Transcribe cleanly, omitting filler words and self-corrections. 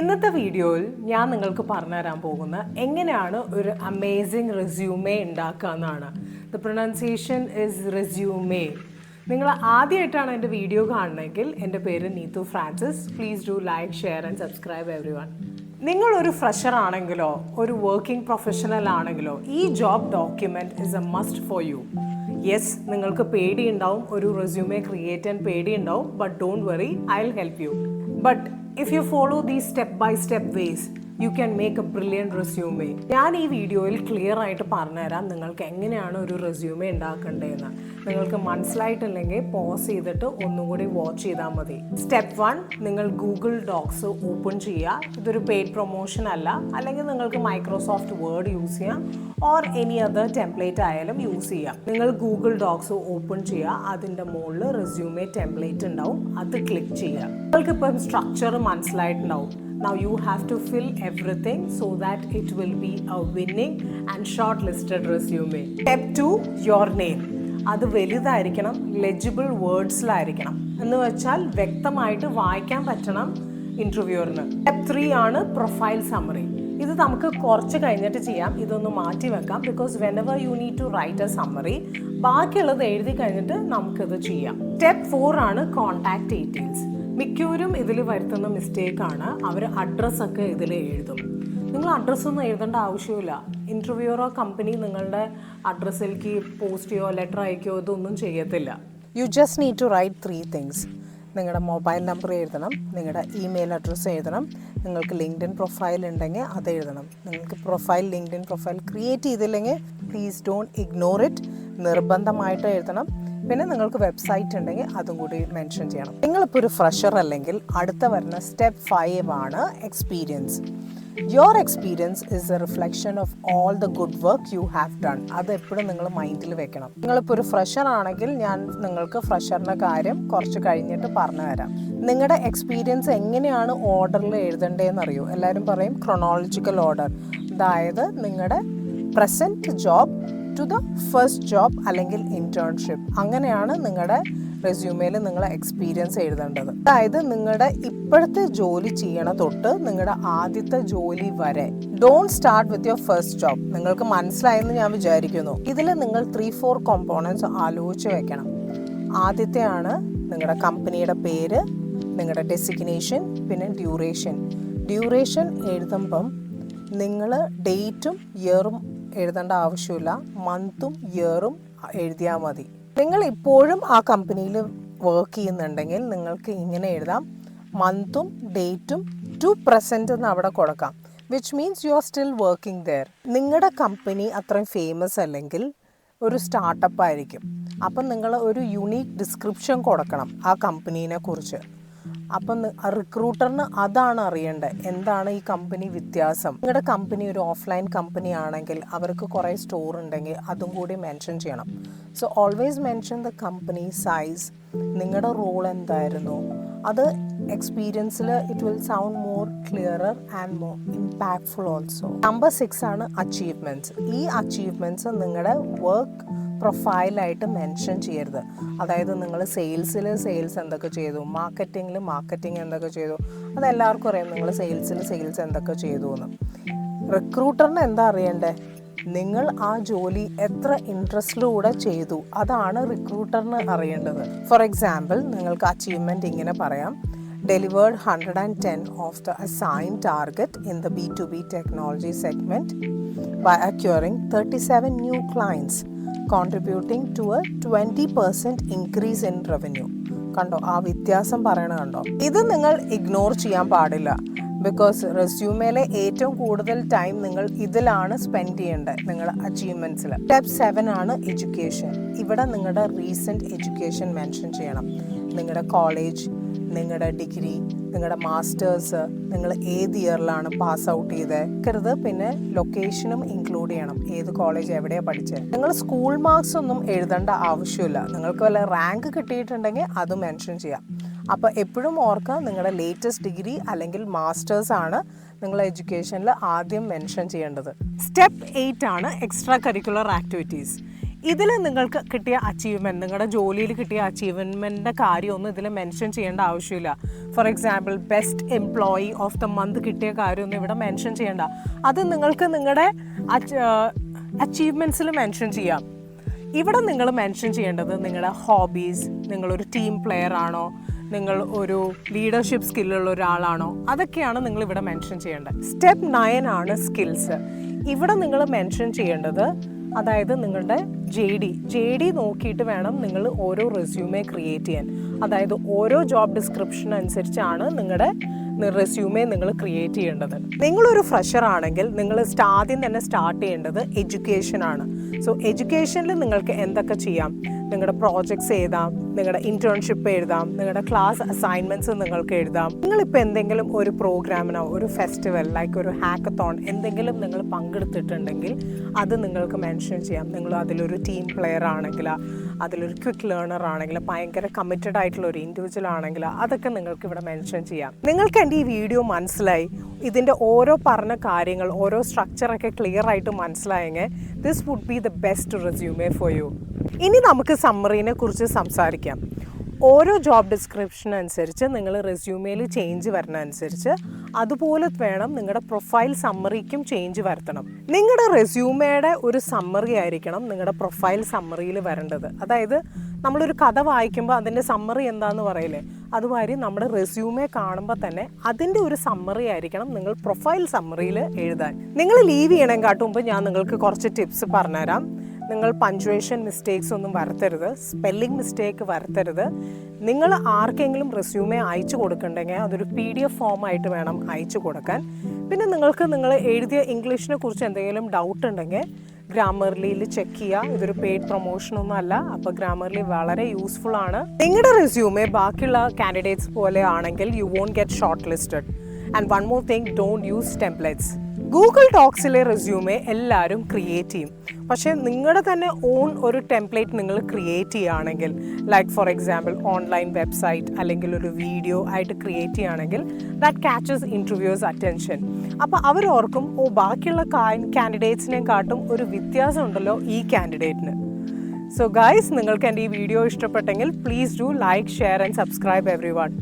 ഇന്നത്തെ വീഡിയോയിൽ ഞാൻ നിങ്ങൾക്ക് പറഞ്ഞുതരാൻ പോകുന്ന എങ്ങനെയാണ് ഒരു അമേസിംഗ് റെസ്യൂമേ ഉണ്ടാക്കുക എന്നാണ്. The pronunciation is resume. നിങ്ങൾ ആദ്യമായിട്ടാണ് എൻ്റെ വീഡിയോ കാണണമെങ്കിൽ എൻ്റെ പേര് Neethu Francis. Please do like, share and subscribe everyone. നിങ്ങളൊരു ഫ്രഷർ ആണെങ്കിലോ ഒരു വർക്കിംഗ് പ്രൊഫഷണൽ ആണെങ്കിലോ ഈ job document is a must for you. Yes, നിങ്ങൾക്ക് പേടിയുണ്ടാവും, ഒരു റെസ്യൂമേ ക്രിയേറ്റ് ചെയ്യാൻ പേടിയുണ്ടാവും. But don't worry, I will help you. But if you follow these step-by-step ways, you can make a brilliant resume. ഞാൻ ഈ വീഡിയോയിൽ ക്ലിയർ ആയിട്ട് പറഞ്ഞുതരാം നിങ്ങൾക്ക് എങ്ങനെയാണ് ഒരു റെസ്യൂമേ ഉണ്ടാക്കേണ്ടതെന്ന്. നിങ്ങൾക്ക് മനസ്സിലായിട്ടില്ലെങ്കിൽ പോസ് ചെയ്തിട്ട് ഒന്നും കൂടി വാച്ച് ചെയ്താൽ മതി. സ്റ്റെപ്പ് 1, നിങ്ങൾ ഗൂഗിൾ ഡോക്സ് ഓപ്പൺ ചെയ്യുക. ഇതൊരു പെയ്ഡ് പ്രൊമോഷൻ അല്ല. അല്ലെങ്കിൽ നിങ്ങൾക്ക് മൈക്രോസോഫ്റ്റ് വേർഡ് യൂസ് ചെയ്യാം ഓർ എനി അതർ ടെംപ്ലേറ്റ് ആയാലും യൂസ് ചെയ്യാം. നിങ്ങൾ ഗൂഗിൾ ഡോക്സ് ഓപ്പൺ ചെയ്യുക. അതിൻ്റെ മുകളിൽ റെസ്യൂമേ ടെംപ്ലേറ്റ് ഉണ്ടാവും, അത് ക്ലിക്ക് ചെയ്യുക. നിങ്ങൾക്കിപ്പം സ്ട്രക്ചർ മനസ്സിലായിട്ടുണ്ടാവും. Now you have to fill everything so that it will be a winning and shortlisted resume. Step 2, your name. അത് വലുതായിരിക്കണം, ലെജിബിൾ വേർഡ്സിലായിരിക്കണം. എന്ന് വെച്ചാൽ വ്യക്തമായിട്ട് വായിക്കാൻ പറ്റണം ഇൻ്റർവ്യൂവറിന്. സ്റ്റെപ്പ് 3 ആണ് പ്രൊഫൈൽ സമ്മറി. ഇത് നമുക്ക് കുറച്ച് കഴിഞ്ഞിട്ട് ചെയ്യാം, ഇതൊന്ന് മാറ്റി വെക്കാം. Because whenever you need to write a summary, ബാക്കിയുള്ളത് എഴുതി കഴിഞ്ഞിട്ട് നമുക്കിത് ചെയ്യാം. സ്റ്റെപ്പ് 4 ആണ് കോൺടാക്ട് ഡീറ്റെയിൽസ്. മിക്കവരും ഇതിൽ വരുത്തുന്ന മിസ്റ്റേക്കാണ്, അവർ അഡ്രസ്സൊക്കെ ഇതിൽ എഴുതും. നിങ്ങൾ അഡ്രസ്സൊന്നും എഴുതേണ്ട ആവശ്യമില്ല. ഇൻ്റർവ്യൂവറോ കമ്പനി നിങ്ങളുടെ അഡ്രസ്സിലേക്ക് പോസ്റ്റ് ചെയ്യോ ലെറ്റർ അയക്കുകയോ ഇതൊന്നും ചെയ്യത്തില്ല. You just need to write 3 things. നിങ്ങളുടെ മൊബൈൽ നമ്പർ എഴുതണം, നിങ്ങളുടെ ഇമെയിൽ അഡ്രസ്സ് എഴുതണം, നിങ്ങൾക്ക് ലിങ്ക്ഡിൻ പ്രൊഫൈൽ ഉണ്ടെങ്കിൽ അത് എഴുതണം. നിങ്ങൾക്ക് ലിങ്ക്ഡിൻ പ്രൊഫൈൽ ക്രിയേറ്റ് ചെയ്തില്ലെങ്കിൽ പ്ലീസ് ഡോണ്ട് ഇഗ്നോർ ഇറ്റ്, നിർബന്ധമായിട്ട് എഴുതണം. പിന്നെ നിങ്ങൾക്ക് വെബ്സൈറ്റ് ഉണ്ടെങ്കിൽ അതും കൂടി മെൻഷൻ ചെയ്യണം. നിങ്ങളിപ്പോൾ ഒരു ഫ്രഷർ അല്ലെങ്കിൽ അടുത്ത വരുന്ന സ്റ്റെപ്പ് 5 ആണ് experience. Your experience is A reflection of all the good work you have done. അത് എപ്പോഴും നിങ്ങൾ മൈൻഡിൽ വെക്കണം. നിങ്ങളിപ്പോൾ ഒരു ഫ്രഷർ ആണെങ്കിൽ ഞാൻ നിങ്ങൾക്ക് ഫ്രഷറിൻ്റെ കാര്യം കുറച്ച് കഴിഞ്ഞിട്ട് പറഞ്ഞു തരാം. നിങ്ങളുടെ എക്സ്പീരിയൻസ് എങ്ങനെയാണ് ഓർഡറിൽ എഴുതേണ്ടതെന്ന് അറിയൂ. എല്ലാവരും പറയും ക്രൊണോളജിക്കൽ ഓർഡർ, അതായത് നിങ്ങളുടെ present job to the first job അല്ലെങ്കിൽ ഇൻറ്റേൺഷിപ്പ്. അങ്ങനെയാണ് നിങ്ങളുടെ റെസ്യൂമേയിൽ നിങ്ങളെ എക്സ്പീരിയൻസ് എഴുതേണ്ടത്. അതായത് നിങ്ങളുടെ ഇപ്പോഴത്തെ ജോലി ചെയ്യണ തൊട്ട് നിങ്ങളുടെ ആദ്യത്തെ ജോലി വരെ. Don't start with your first job. നിങ്ങൾക്ക് മനസ്സിലായെന്ന് ഞാൻ വിചാരിക്കുന്നു. ഇതിൽ നിങ്ങൾ 3-4 കോമ്പോണൻസ് ആലോചിച്ച് വെക്കണം. ആദ്യത്തെയാണ് നിങ്ങളുടെ കമ്പനിയുടെ പേര്, നിങ്ങളുടെ ഡെസിഗ്നേഷൻ, പിന്നെ ഡ്യൂറേഷൻ എഴുതുമ്പം നിങ്ങൾ ഡേറ്റും ഇയറും എഴുതേണ്ട ആവശ്യമില്ല, മന്തും ഇയറും എഴുതിയാൽ മതി. നിങ്ങൾ ഇപ്പോഴും ആ കമ്പനിയിൽ വർക്ക് ചെയ്യുന്നുണ്ടെങ്കിൽ നിങ്ങൾക്ക് ഇങ്ങനെ എഴുതാം, മന്തും ഡേറ്റും ടു പ്രസൻറ്റ് എന്ന് അവിടെ കൊടുക്കാം. Which means you are still working there. നിങ്ങളുടെ കമ്പനി അത്രയും ഫേമസ് അല്ലെങ്കിൽ ഒരു സ്റ്റാർട്ടപ്പ് ആയിരിക്കും. അപ്പം നിങ്ങൾ ഒരു യുണീക്ക് ഡിസ്ക്രിപ്ഷൻ കൊടുക്കണം ആ കമ്പനീനെ കുറിച്ച്. അപ്പം റിക്രൂട്ടറിന് അതാണ് അറിയേണ്ടത്, എന്താണ് ഈ കമ്പനി വ്യത്യാസം. നിങ്ങളുടെ കമ്പനി ഒരു ഓഫ്ലൈൻ കമ്പനി ആണെങ്കിൽ അവർക്ക് കുറേ സ്റ്റോർ ഉണ്ടെങ്കിൽ അതും കൂടി മെൻഷൻ ചെയ്യണം. So always mention the company size, നിങ്ങളുടെ റോൾ എന്തായിരുന്നു. അത് എക്സ്പീരിയൻസിൽ it will sound more clearer and more impactful also. Number 6 ആണ് അച്ചീവ്മെൻറ്റ്സ്. ഈ അച്ചീവ്മെൻറ്റ്സ് നിങ്ങളുടെ വർക്ക് പ്രൊഫൈലായിട്ട് മെൻഷൻ ചെയ്യരുത്. അതായത് നിങ്ങൾ സെയിൽസ് എന്തൊക്കെ ചെയ്തു, മാർക്കറ്റിംഗ് എന്തൊക്കെ ചെയ്തു, അതെല്ലാവർക്കും അറിയാം നിങ്ങൾ സെയിൽസ് എന്തൊക്കെ ചെയ്തു എന്ന്. റിക്രൂട്ടറിന് എന്താ അറിയണ്ടേ, നിങ്ങൾ ആ ജോലി എത്ര ഇൻട്രസ്റ്റിലൂടെ ചെയ്തു, അതാണ് റിക്രൂട്ടറിന് അറിയേണ്ടത്. ഫോർ എക്സാമ്പിൾ നിങ്ങൾക്ക് അച്ചീവ്മെൻറ്റ് ഇങ്ങനെ പറയാം, delivered 110 of the assigned target in the B2B technology segment by acquiring 37 new clients, contributing to a 20% increase in revenue. കണ്ടോ, ആ വ്യത്യാസം പറയണ കണ്ടോ. ഇത് നിങ്ങൾ ഇഗ്നോർ ചെയ്യാൻ പാടില്ല. ബിക്കോസ് റെസ്യൂമേലെ ഏറ്റവും കൂടുതൽ ടൈം നിങ്ങൾ ഇതിലാണ് സ്പെൻഡ് ചെയ്യേണ്ടത്, നിങ്ങളുടെ അച്ചീവ്മെൻറ്റ്സിൽ. സ്റ്റെപ്പ് 7 ആണ് എഡ്യൂക്കേഷൻ. ഇവിടെ നിങ്ങളുടെ റീസെൻറ്റ് എഡ്യൂക്കേഷൻ മെൻഷൻ ചെയ്യണം. നിങ്ങളുടെ കോളേജ്, നിങ്ങളുടെ ഡിഗ്രി, നിങ്ങളുടെ മാസ്റ്റേഴ്സ്, നിങ്ങൾ ഏത് ഇയറിലാണ് പാസ് ഔട്ട് ചെയ്തത്, പിന്നെ ലൊക്കേഷനും ഇൻക്ലൂഡ് ചെയ്യണം, ഏത് കോളേജ് എവിടെയാണ് പഠിച്ചത്. നിങ്ങൾ സ്കൂൾ മാർക്സ് ഒന്നും എഴുതേണ്ട ആവശ്യമില്ല. നിങ്ങൾക്ക് വല്ല റാങ്ക് കിട്ടിയിട്ടുണ്ടെങ്കിൽ അത് മെൻഷൻ ചെയ്യാം. അപ്പോൾ എപ്പോഴും ഓർക്കുക, നിങ്ങളുടെ ലേറ്റസ്റ്റ് ഡിഗ്രി അല്ലെങ്കിൽ മാസ്റ്റേഴ്സ് ആണ് നിങ്ങൾ എഡ്യൂക്കേഷനിൽ ആദ്യം മെൻഷൻ ചെയ്യേണ്ടത്. സ്റ്റെപ്പ് 8 ആണ് എക്സ്ട്രാ കരിക്കുലർ ആക്ടിവിറ്റീസ്. ഇതിൽ നിങ്ങൾക്ക് കിട്ടിയ അച്ചീവ്മെൻറ്റ്, നിങ്ങളുടെ ജോലിയിൽ കിട്ടിയ അച്ചീവ്മെൻറ്റിൻ്റെ കാര്യമൊന്നും ഇതിൽ മെൻഷൻ ചെയ്യേണ്ട ആവശ്യമില്ല. For example best employee of the month കിട്ടിയ കാര്യമൊന്നും ഇവിടെ മെൻഷൻ ചെയ്യേണ്ട. അത് നിങ്ങൾക്ക് നിങ്ങളുടെ അച്ചീവ്മെൻറ്റ്സിൽ മെൻഷൻ ചെയ്യാം. ഇവിടെ നിങ്ങൾ മെൻഷൻ ചെയ്യേണ്ടത് നിങ്ങളുടെ ഹോബീസ്, നിങ്ങളൊരു ടീം പ്ലെയർ ആണോ, നിങ്ങൾ ഒരു ലീഡർഷിപ്പ് സ്കില്ലുള്ള ഒരാളാണോ, അതൊക്കെയാണ് നിങ്ങൾ ഇവിടെ മെൻഷൻ ചെയ്യേണ്ടത്. സ്റ്റെപ്പ് 9 ആണ് സ്കിൽസ്. ഇവിടെ നിങ്ങൾ മെൻഷൻ ചെയ്യേണ്ടത്, അതായത് നിങ്ങളുടെ ജെ ഡി നോക്കിയിട്ട് വേണം നിങ്ങൾ ഓരോ റെസ്യൂമെ ക്രിയേറ്റ് ചെയ്യാൻ. അതായത് ഓരോ ജോബ് ഡിസ്ക്രിപ്ഷൻ അനുസരിച്ചാണ് നിങ്ങളുടെ റെസ്യൂമെ നിങ്ങൾ ക്രിയേറ്റ് ചെയ്യേണ്ടത്. നിങ്ങളൊരു ഫ്രഷർ ആണെങ്കിൽ നിങ്ങൾ ആദ്യം തന്നെ സ്റ്റാർട്ട് ചെയ്യേണ്ടത് എഡ്യൂക്കേഷനാണ്. സോ എഡ്യൂക്കേഷനിൽ നിങ്ങൾക്ക് എന്തൊക്കെ ചെയ്യാം? നിങ്ങളുടെ പ്രോജക്ട്സ് എഴുതാം, നിങ്ങളുടെ ഇൻറ്റേൺഷിപ്പ് എഴുതാം, നിങ്ങളുടെ ക്ലാസ് അസൈൻമെൻറ്റ്സ് നിങ്ങൾക്ക് എഴുതാം. നിങ്ങളിപ്പോൾ എന്തെങ്കിലും ഒരു പ്രോഗ്രാമിനോ ഒരു ഫെസ്റ്റിവൽ ലൈക്ക് ഒരു ഹാക്കത്തോൺ എന്തെങ്കിലും നിങ്ങൾ പങ്കെടുത്തിട്ടുണ്ടെങ്കിൽ അത് നിങ്ങൾക്ക് മെൻഷൻ ചെയ്യാം. നിങ്ങൾ അതിലൊരു ടീം പ്ലെയർ ആണെങ്കിൽ, അതിലൊരു ക്വിക്ക് ലേണർ ആണെങ്കിൽ, ഭയങ്കര കമ്മിറ്റഡ് ആയിട്ടുള്ള ഒരു ഇൻഡിവിജ്വൽ ആണെങ്കിൽ അതൊക്കെ നിങ്ങൾക്ക് ഇവിടെ മെൻഷൻ ചെയ്യാം. നിങ്ങൾക്ക് എൻ്റെ ഈ വീഡിയോ മനസ്സിലായി, ഇതിൻ്റെ ഓരോ പറഞ്ഞ കാര്യങ്ങൾ, ഓരോ സ്ട്രക്ചറൊക്കെ ക്ലിയർ ആയിട്ട് മനസ്സിലായെങ്കിൽ this would be the best resume for you. ഇനി നമുക്ക് സമ്മറിനെ കുറിച്ച് സംസാരിക്കാം. ഓരോ ജോബ് ഡിസ്ക്രിപ്ഷൻ അനുസരിച്ച് നിങ്ങൾ റെസ്യൂമേയിൽ ചേഞ്ച് വരുന്ന അനുസരിച്ച് അതുപോലെ വേണം നിങ്ങളുടെ പ്രൊഫൈൽ സമ്മറിക്കും ചേഞ്ച് വരുത്തണം. നിങ്ങളുടെ റെസ്യൂമയുടെ ഒരു സമ്മറി ആയിരിക്കണം നിങ്ങളുടെ പ്രൊഫൈൽ സമ്മറിയിൽ വരേണ്ടത്. അതായത് നമ്മളൊരു കഥ വായിക്കുമ്പോൾ അതിൻ്റെ സമ്മറി എന്താണെന്ന് പറയില്ലേ, അതുമാതിരി നമ്മുടെ റെസ്യൂമെ കാണുമ്പോൾ തന്നെ അതിൻ്റെ ഒരു സമ്മറി ആയിരിക്കണം നിങ്ങൾ പ്രൊഫൈൽ സമ്മറിയിൽ എഴുതാൻ. നിങ്ങൾ ലീവ് ചെയ്യണേക്കാട്ടും മുമ്പ് ഞാൻ നിങ്ങൾക്ക് കുറച്ച് ടിപ്സ് പറഞ്ഞുതരാം. നിങ്ങൾ പഞ്ച്വേഷൻ മിസ്റ്റേക്സ് ഒന്നും വരുത്തരുത്, സ്പെല്ലിംഗ് മിസ്റ്റേക്ക് വരുത്തരുത്. നിങ്ങൾ ആർക്കെങ്കിലും റെസ്യൂമെ അയച്ചു കൊടുക്കണ്ടെങ്കിൽ അതൊരു PDF ഫോമായിട്ട് വേണം അയച്ചു കൊടുക്കാൻ. പിന്നെ നിങ്ങൾക്ക് നിങ്ങൾ എഴുതിയ ഇംഗ്ലീഷിനെ കുറിച്ച് എന്തെങ്കിലും ഡൗട്ട് ഉണ്ടെങ്കിൽ ഗ്രാമർലിയിൽ ചെക്ക് ചെയ്യുക. ഇതൊരു പെയ്ഡ് പ്രൊമോഷനൊന്നും അല്ല, അപ്പോൾ ഗ്രാമർലി വളരെ യൂസ്ഫുൾ ആണ്. നിങ്ങളുടെ റെസ്യൂമെ ബാക്കിയുള്ള കാൻഡിഡേറ്റ്സ് പോലെ ആണെങ്കിൽ you won't get shortlisted. And one more thing, don't use templates. Google ഡോക്സിലെ റെസ്യൂമെ എല്ലാവരും ക്രിയേറ്റ് ചെയ്യും. പക്ഷേ നിങ്ങളുടെ തന്നെ ഓൺ ഒരു ടെംപ്ലേറ്റ് നിങ്ങൾ ക്രിയേറ്റ് ചെയ്യുകയാണെങ്കിൽ, like for example online website അല്ലെങ്കിൽ ഒരു വീഡിയോ ആയിട്ട് ക്രിയേറ്റ് ചെയ്യുകയാണെങ്കിൽ ദാറ്റ് ക്യാച്ചസ് ഇൻ്റർവ്യൂസ് അറ്റൻഷൻ. അപ്പോൾ അവരോർക്കും, ഓ ബാക്കിയുള്ള കാൻഡിഡേറ്റ്സിനെക്കാട്ടും ഒരു വ്യത്യാസം ഉണ്ടല്ലോ ഈ കാൻഡിഡേറ്റിന്. സോ ഗൈസ്, നിങ്ങൾക്ക് എൻ്റെ ഈ വീഡിയോ ഇഷ്ടപ്പെട്ടെങ്കിൽ please do like, share and subscribe every one.